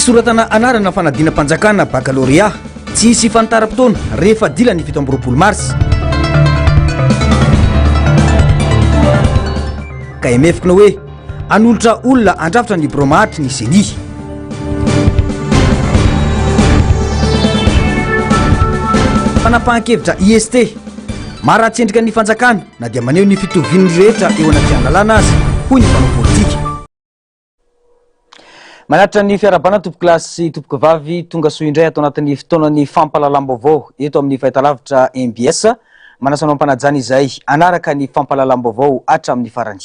fisoratana anarana fanadina-panjakana baccalauréat tsy hisy fantaram-potoana rehefa dila ny 17 mars ka emefokina hoe anolotra olona andrafitra ny bromahatry ny seni fanapahan-kevitra IST maratsendrika ny fanjakana na dia maneho ny fitoviany rehetra eo anaty analana azy hoy ny mpanao politika. Manatra ny fiarabana tompo-kilasy sy tompo-kivavy tonga soa indray atao anatin'ny fotoanany fampahalalam-baovao eto amin'ny fahitalavitra MBS manasanao ampanajana izay anaraka ny fampahalalam-baovao hatramin'ny farany.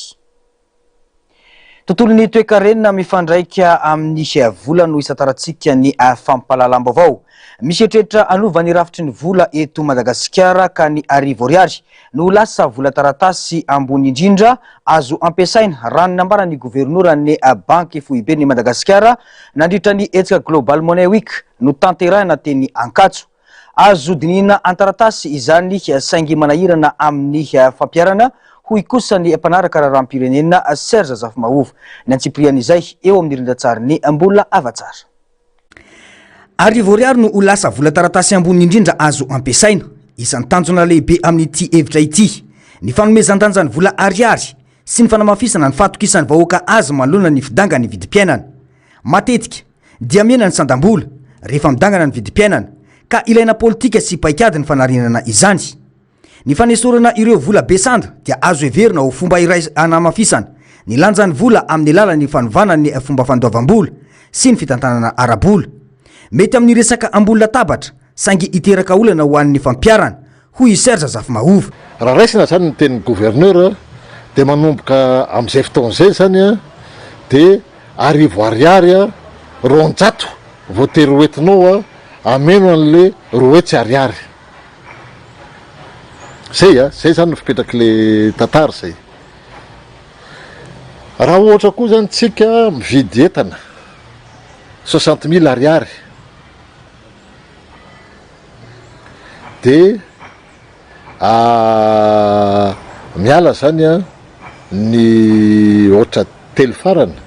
Tontolon'ny toe-karenina mifandraika amin'ny vola no isataratsika ny fampahalalam-baovao. Misy eritreretra anovany rafitry ny vola eto Madagasikara ka ny arivo ariary no lasa vola taratasy ambony indrindra azo ampiasaina raha ny nambarany gouvernoura ny banky FOIB ny Madagasikara nandritra ny hetsika Global Money Week no tanterahina teny Ankatso. Azo dinina antaratasy izany saingy manahirana amin'ny fampiarana hoy kosa ny mpanaraka raharam-pirenena Serge Zafimahovo ny antsipriana izay eo amin'ny rindran-tsary ny mbola avatsara. Arivo ariary no lasa vola taratasy ambony indrindra azo ampiasaina isan'ny tanjona lehibe amin'ity hevitra ity. Ny fanomezan-danjany vola ariary sy ny fanamafisana ny fatokisan'ny vahoaka azy manoloana ny fidangana ny vidim-piainana. Matetika dia mena ny sandam-bola rehefa midangana ny vidim-piainana ka ilaina politika sy paikady ny fanarinana izany. Ny fanesorana ireo vola besandra dia azo heverina ho fomba iray anamafisana ny lanjan'ny vola amin'ny alalan'ny fanovana ny fomba fandoavam-bola sy ny fitantanana ara-bola. Mety amin'ny resaka ambony latabatra saingy iteraka olana ho an'ny fampiarana hoy Serge Zafimahovo. Raha raisina zany ny tenin'ny gouverneur dia manomboka amin'izay fotoana izay zany dia arivo ariary roanjato voatery hoentinao ameno an'le roetsy ariary. Zay zany no fipetraky le tantara zay. Raha ohatra koa zany tsika mividy entana 60 000 ariary dia miala zany ny ohatra telo farana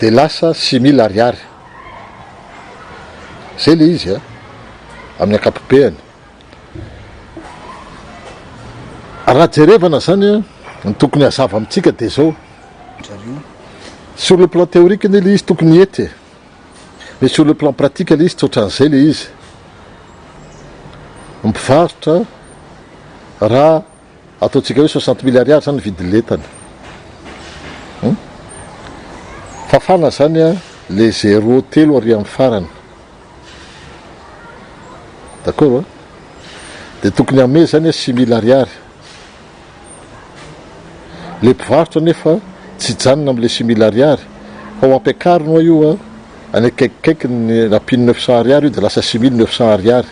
dia lasa 6 000 ariary. Zay le izy amin'ny ankapobeny. Raha jerevana zany ny tokony hazava amintsika dia zao. Sur le plan théorique le izy tokony ety, mais sur le plan pratique le izy tsoatran'izay le izy. Mipivarotra raha ataontsika hoe 60 000 ariary zany vidin'entana. Fafana zany le 0 telo ary amin'ny farany. D'accord? Dia tokony ame zany 6 000 ariary. Le mpivarotra nefa tsy janona amin'le 6 000 ariary fa ho ampiakarinao io any akaikikaiky ny rapiny 900 ariary io dia lasa 6 900 ariary.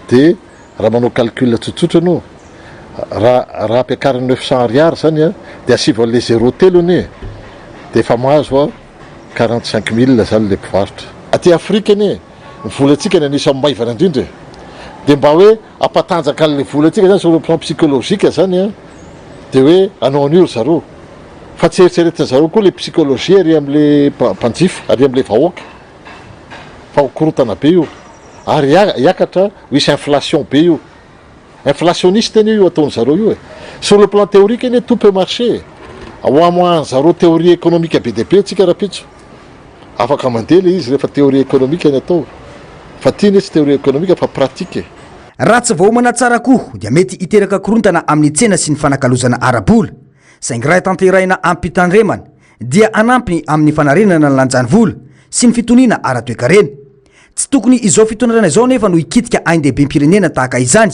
Dia raha manao calcul tsotsotra anao raha ampiakariny 900 ariary zany dia asiva le 0 telo anie dia efa mahazo 45 000 zany le mpivarotra. Aty Afrika anie ny volantsika ny anisany maivana indrindra dia mba hoe ampatanjaka an'le volantsika zany sur le plan psychologique zany dia hoe anao an'io zareo fa tsy eritreretina zareo koa le psychologie ary amin'le mpanjifa ary amin'le vahoaka fa hokorotana be io ary hiakatra ho isy inflation be io. Inflationniste io ataony zareo io sur le plan théorique anie tout peut marcher ho amoahan zareo théorie économique BDP tsika rapitso afaka mandeha le izy rehefa théorie économique ny atao fa tiany tsy théorie économique fa pratique. Raha tsy vahoamana tsara koa dia mety hiteraka korontana amin'ny tsena sy ny fanakalozana ara-bola saingy raha tanterahina ampitandremana dia anampy amin'ny fanarenana ny lanjany vola sy ny fitoniana ara-toe-karena. Tsy tokony izao fitondrana izao nefa no hikitika ain-dehibe-pirenena tahaka izany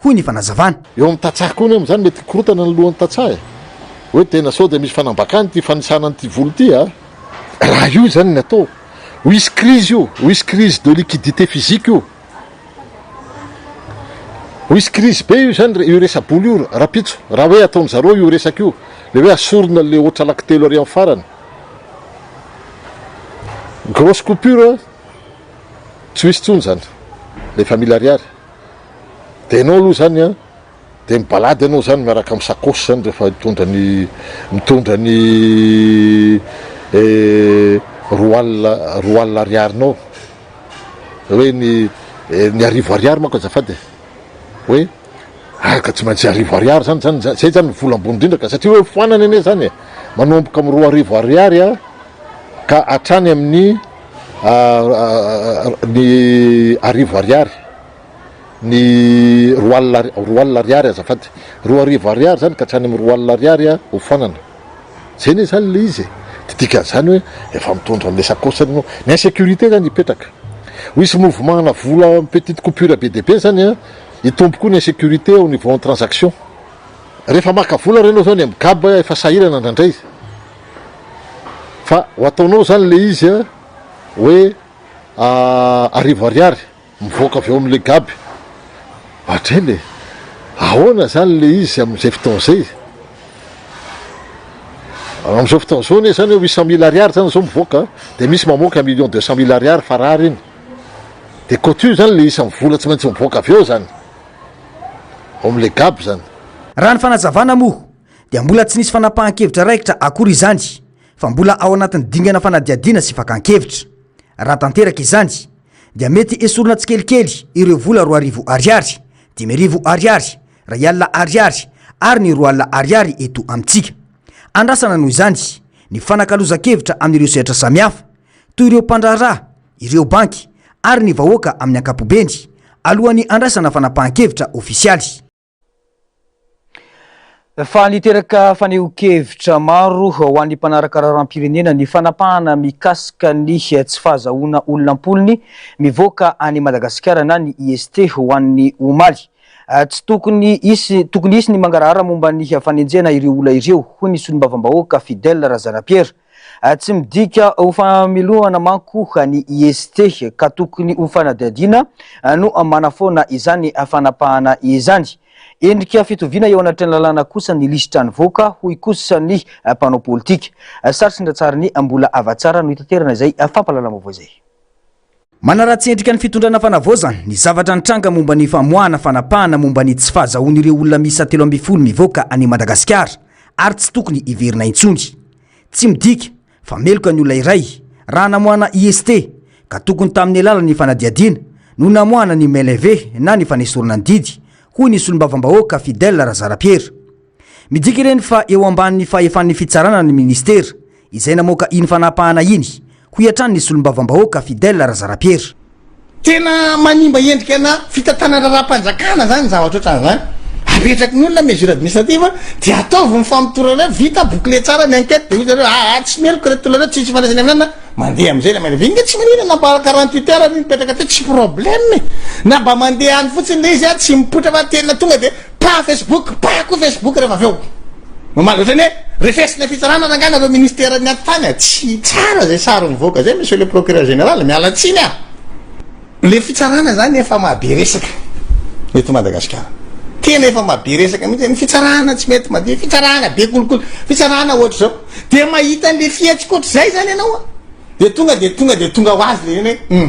hoy ny fanazavana. Eo amin'ny tantsaha koa amin'izany mety korontana ny lohan'ny tantsaha hoe tena sao dia misy fanambakany ty fanisana n'ity volo ty raha io zany ny atao ho isy crise io, ho isy crise de liquidité physique io, ho isy crise be io zany io resa-bolo io rapitso raha hoe ataony zareo io resaka io le hoe asorona le ohatra laktelo ary amin'ny farany grosse coupure tsy misy tsony zany le famille ariary dia anao aloha zany dia mibalady anao zany miaraka amin'ny sakosy zany rehefa mitondra ny roa alina ariarinao hoe ny arivo ariary manko azafady hoe ka tsy maintsy arivo ariary zany zay zany vola ambony indrindra ka satria hoe foanany ane zany manomboka amin'ny 2 arivo ariary ka hatrany amin'ny ny arivo ariary ny roa alina ariary azafady 2 arivo ariary zany ka hatrany amin'ny 2 alina ariary ho foanana zay ne zany le izy dikan'izany hoe efa mitondra an'le sakosany anao ny insécurité zany hipetraka ho isy mouvement-na vola petite coupure be dia be zany hitombo koa ny insécurité au niveau en transaction rehefa maka vola renao zany am'gab efa sahirana indrandray fa ho ataonao zany le izy hoe arivo ariary mivoaka avy eo amin'le gaby atrele ahoana zany le izy amin'izay fotoana zay amin'izao fotoana zao ne zany hoe 800 000 ariary zany zao mivoaka dia misy mamoaka 1 200 000 ariary farary iny dia cotu zany le isan'ny vola tsy maintsy mivoaka avy eo zany ao amin'le gaby zany raha ny fanazavana moa dia mbola tsy nisy fanapahan-kevitra raikitra akory izany fa mbola ao anatin'ny dingana fanadiadiana sy fakan-kevitra raha tanteraka izany dia mety esorona tsikelikely ireo vola 2 arivo ariary 5 arivo ariary 2 alina ariary ary ny 2 alina ariary eto amintsika andrasana noho izany ny fanakaloza-kevitra amin'ireo sehatra samihafa toy ireo mpandraharaha ireo banky ary ny vahoaka amin'ny ankapobeny alohan'ny andrasana fanapahan-kevitra ofisialy fa niteraka faneho-kevitra maro ho an'ny mpanaraka raharam-pirenena ny fanapahana mikasika ny tsy fahazahoana olona ampolony mivoaka any Madagasikara na ny IST ho an'ny omaly tsy tokony isy ny mangarahara momba ny fanenjena ireo olona ireo hoy ny solombavam-bahoaka Fidèle Razanapierre tsy midika ho famelohana manko ny IST ka tokony ho fanadihadiana no manafoana izany fanapahana izany endrika fitoviana eo anatin'ny lalàna kosa ny lisitra nivoaka hoy kosa ny mpanao politika sarotsy ndratsara ny mbola avatsara no hitaterana izay fampalalam-baovao izay manaratsy endrika ny fitondrana fanavaozana ny zavatra nitranga momba ny famoahana fanapahana momba ny tsy fahazahoan'ireo olona misa 3 mivoaka any Madagasikara ary tsy tokony hiverina intsony tsy midika fa meloka ny olona iray raha namoahana IST ka tokony tamin'ny alalany fanadiadiana no namoahana ny MLV na ny fanesorana ny didy hoy ny solombavam-bahoaka Fidèle Razanapierre midika ireny fa eo ambanin'ny fahefan'ny fitsarana ny ministera izay namoaka iny fanapahana iny ho iatrany ny solombavam-bahoaka Fidèle Razanapierre tena manimba endrika na fitantanana raha-mpanjakana zany zavatra ohatran'izany apetraky ny olona mesure administrative dia ataovy mifamitorana vita boucler tsara ny enquête dia ozy tsy meloka reto olona reo tsisy fandraisany aminana mandeha amin'izay na mandeha inga tsy manina na mba 48 heures ny mipetraka teo tsy problème na mba mandeha any fotsiny le izy tsy mipotra fa tena tonga dia pa Facebook pa koa Facebook rehefa avy eo mamaly ohatrany hoe refesina fitsarana rangana aveo ministère ny atany tsy tsara zay sary mivoaka zay monsieur le procureur général miala tsiny le fitsarana zany efa mahabe resaka eto Madagasikara tena efa mahabe resaka mihitsy ny fitsarana tsy mety madio fitsarana be kolokolo fitsarana ohatra zao dia mahita an'le fiatsikotry zay zany ianao dia tonga ho azy le eny hoe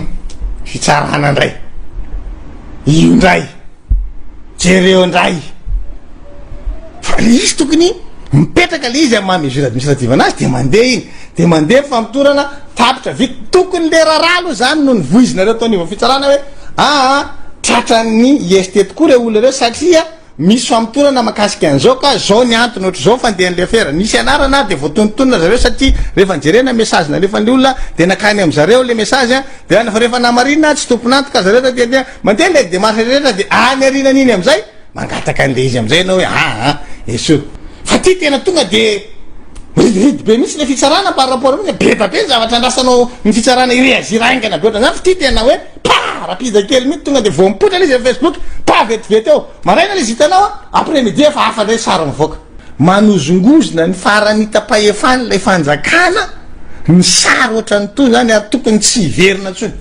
fitsarana ndray io ndray jereo ndray fa le izy tokony mipetraka le izy amin'ny maha-mesure administrative anazy dia mandeha iny dia mandeha famitorana tapitra vita tokony le raralo zany no nivoizinareo tao anivo fitsarana hoe tratran'ny IST tokoa reo olona reo satria misy famitorana makasika an'izao ka zao ny antony ohatry zao fandehan'le affaire nisy anarana dia voatonontonona zareo satria rehefa nijerena message narefa ny olona dia nakany amin'zareo le message dia rehefa namarinina tsy tomponantoka zareo dia mandeha le démarche rehetra dia any arinan'iny amin'izay mangataka an'le izy amin'izay anao hoe eso fa ty tena tonga dia ridiridy be mihitsy le fitsarana par rapport amin'iny be be zavatra andrasanao ny fitsarana ireaziraingana be ohatrany zany fa ty tena hoe rapide kely mihitsy tonga dia vao mipotra le izy Facebook pa vetivety eo maraina le izy hitanao après midi efa hafa ndray sary mivoaka manozongozona ny farany tapahefany ilay fanjakana ny sary ohatrany toy zany ary tokony tsy hiverina ntsony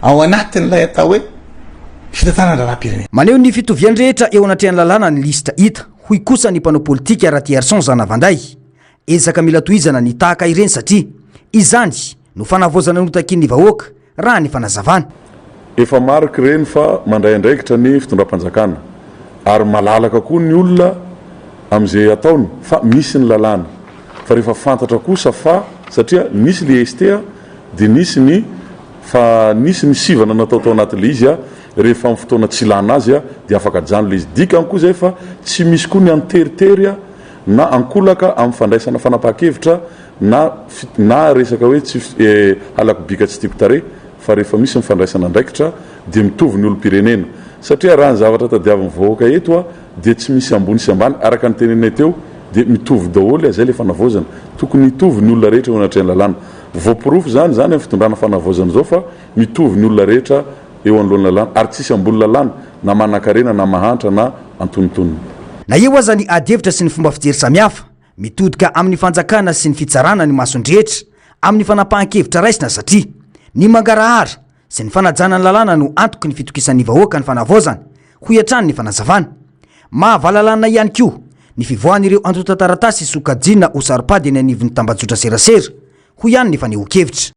ao anatin'ilay atao hoe fitantanana raharam-pirenena maneho ny fitoviany rehetra eo anatrehany lalàna ny lista hita hoy kosa ny mpanao politika raha Tierson Zanavanday ezaka mila tohizana ny tahaka ireny satria izany no fanavaozana notakin'ny vahoaka raha ny fanazavana efa mariky reny fa mandray andraikitra ny fitondram-panjakana ary malalaka koa ny olona amin'izay ataony fa misy ny lalàna fa rehefa fantatra kosa fa satria misy le ST dia nisy ny sivana natao tao anatin'le izy a rehefa amin'ny fotoana tsy ilana azy a dia afaka jano le izy dikany koa zay fa tsy misy koa ny anteritery a na ankolaka amin'ny fandraisana fanapahan-kevitra na resaka hoe tsy halakobika tsy tiako tare fa rehefa misy mifandraisana andraikitra dia mitovy ny olo-pirenena satria raha ny zavatra tadiavin'ny vahoaka eto a dia tsy misy ambony sy ambany araka ny tenenay teo dia mitovy daholo zay le fanavozana tokony mitovy ny olona rehetra eo anatrany lalàna voapirofo zany amin'ny fitondrana fanavozana zao fa mitovy ny olona rehetra eo anoloany lalàna ary tsisy ambony lalàna na manan-karena na mahantra na antonontonony na eo aza ny adevitra sy ny fomba fijery samihafa mitodika amin'ny fanjakana sy ny fitsarana ny masondrehetra amin'ny fanapahan-kevitra raisina satria ny mangarahara sy ny fanajana ny lalàna no antoky ny fitokisan'ny vahoaka ny fanavozana ho iatrany ny fanazavana mahavalalana ihany koa ny fivoahan'ireo antotan-taratasy sokajina ho saripady eny anivon'ny tambajotra serasera ho ihany ny faneho-kevitra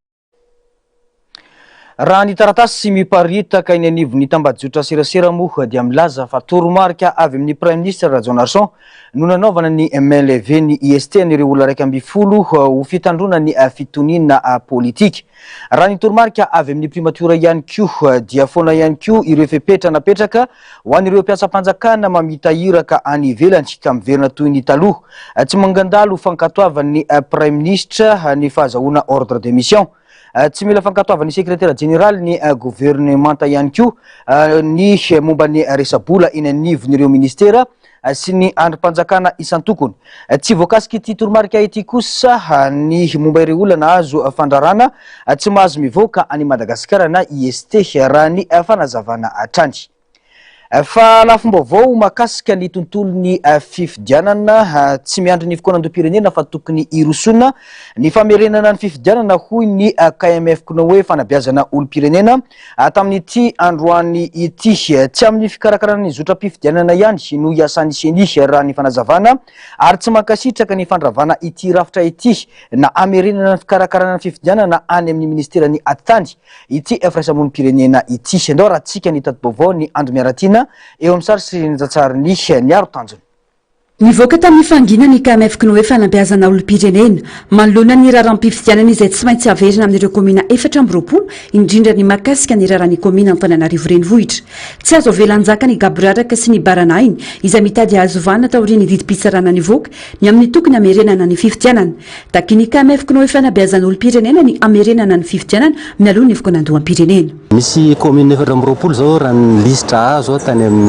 raha ny taratasy sy miparitaka eny anivon'ny tambajotra serasera moa dia milaza fa toromarika avy amin'ny prime ministre Rajon Arson no nanaovana ny main levée ny IST n'ireo olona 12 ho fitandrona ny fitonina politika raha ny toromarika avy amin'ny primatura ihany koa dia foana ihany koa ireo fepetra napetraka ho an'ireo mpiasa-panjakana mamitahiraka any ivelany ka miverina toy ny taloha tsy mangandalo fankatoavan'ny prime ministre ny fahazahoana ordre de mission tsy mila fankatoavan'ny secrétaire général ny gouvernementa ihany koa ny momba ny resabola eny anivon'ireo ministera sy ny androm-panjakana isan-tokony tsy voakasiky ity toromarika ity kosa ny momba ireo olana azo fandrarana tsy mahazo mivoaka any Madagasikara na IST raha ny fanazavana atrany fa lafombaovao makasika ny tontolon'ny fifidianana tsy miandry ny fokoanandrom-pirenena fa tokony irosona ny famerenana ny fifidianana hoy ny KMF koa hoe fanabeazana olo-pirenena tamin'ity androany ity tsy amin'ny fikarakarana ny zotra-pifidianana ihany no iasan'ny seny raha ny fanazavana ary tsy mankasitraka ny fandravana ity rafitra ity na amerenana ny fikarakarana ny fifidianana any amin'ny ministerany atitany ity firaisamon'om-pirenena ity ndao raha tsika ny tati-baovao ny andro miaratina eo amin'ny sary sy njatsariny niaro tanjony nivoaka tamin'ny fangina ny KMF koa hoe fanabeazana olo-pirenena manoloana ny raharam-pifidianana izay tsy maintsy averina amin'ireo komina 420 indrindra ny makasika ny raharan'ny komina Antananarivo renivohitra tsy azo avelanjaka ny gaboraraka sy ny baranainy izay mitady ahazovana taorian'ny didi-pitsarana ny voaka ny amin'ny tokony amerenana ny fifidianana taky ny KMF koa hoe fanabeazana olo-pirenena ny amerenana ny fifidianana mialoha ny fokonandoham-pirenena misy komina 420 zao raha ny listra azo tany amin'ny